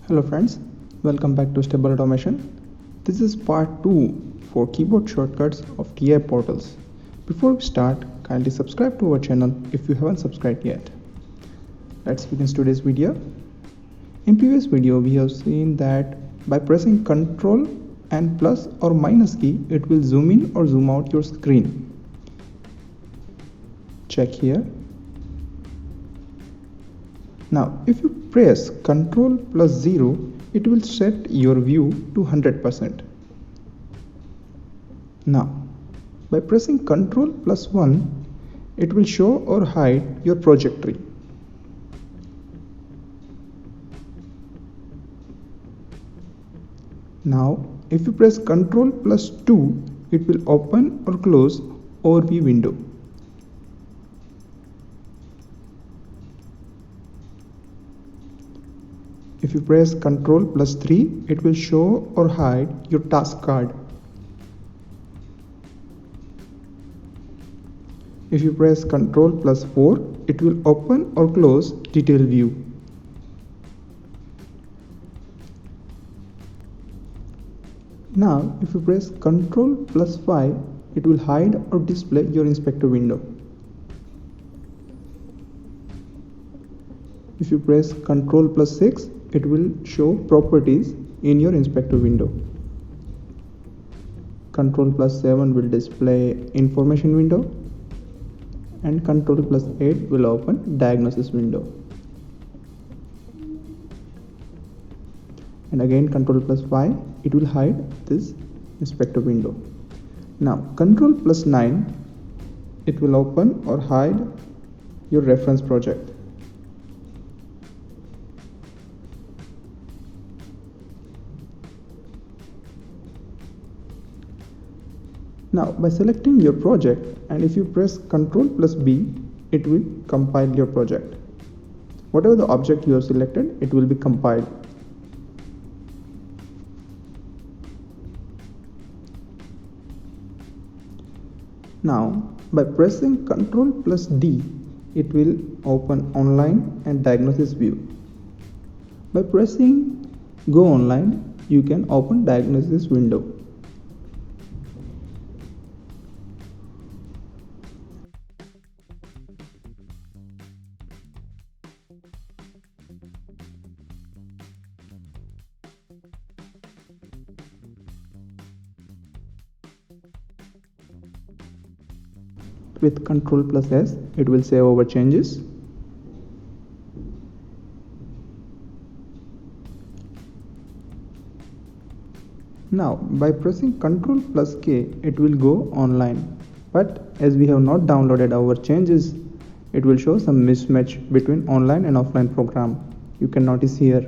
Hello friends, welcome back to Stable Automation. This is part 2 for keyboard shortcuts of TI portals. Before we start, kindly subscribe to our channel if you haven't subscribed yet. Let's begin today's video. In previous video we have seen that by pressing Ctrl and plus or minus key, it will zoom in or zoom out your screen. Check here. Now if you press Ctrl plus 0, it will set your view to 100%. Now by pressing Ctrl plus 1, it will show or hide your project tree. Now if you press Ctrl plus 2, it will open or close overview window. If you press Ctrl plus 3, it will show or hide your task card. If you press Ctrl plus 4, it will open or close detail view. Now, if you press Ctrl plus 5, it will hide or display your inspector window. If you press Ctrl plus 6, it will show properties in your inspector window. Ctrl plus 7 will display information window, and Ctrl plus 8 will open diagnosis window. And again Ctrl plus 5, it will hide this inspector window. Now Ctrl plus 9, it will open or hide your reference project. Now by selecting your project, and if you press Ctrl plus B, it will compile your project. Whatever the object you have selected, it will be compiled. Now by pressing Ctrl plus D, it will open online and diagnosis view. By pressing go online, you can open diagnosis window. With Ctrl plus S, it will save our changes. Now by pressing Ctrl plus K, it will go online, but as we have not downloaded our changes, it will show some mismatch between online and offline program. You can notice here.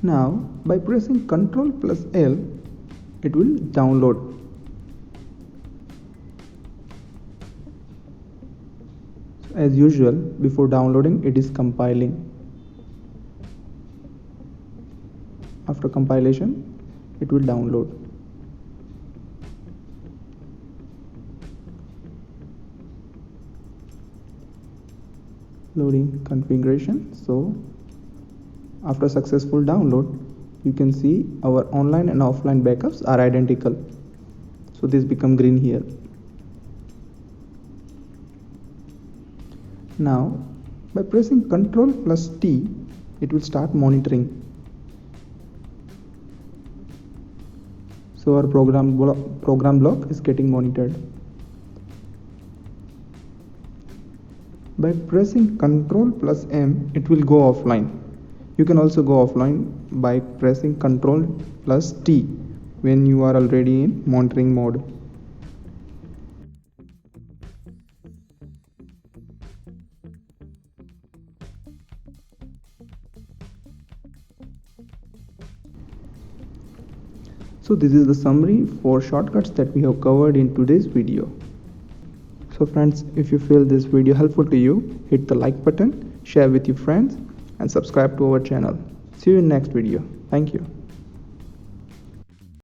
Now by pressing Ctrl plus L, it will download. As usual, before downloading, it is compiling. After compilation, it will download. Loading configuration. So after successful download, you can see our online and offline backups are identical. So this become green here. Now by pressing Ctrl plus T, it will start monitoring. So our program block is getting monitored. By pressing Ctrl plus M, it will go offline. You can also go offline by pressing Ctrl plus T when you are already in monitoring mode. So this is the summary for shortcuts that we have covered in today's video. So friends, if you feel this video helpful to you, hit the like button, share with your friends, and subscribe to our channel. See you in next video. Thank you.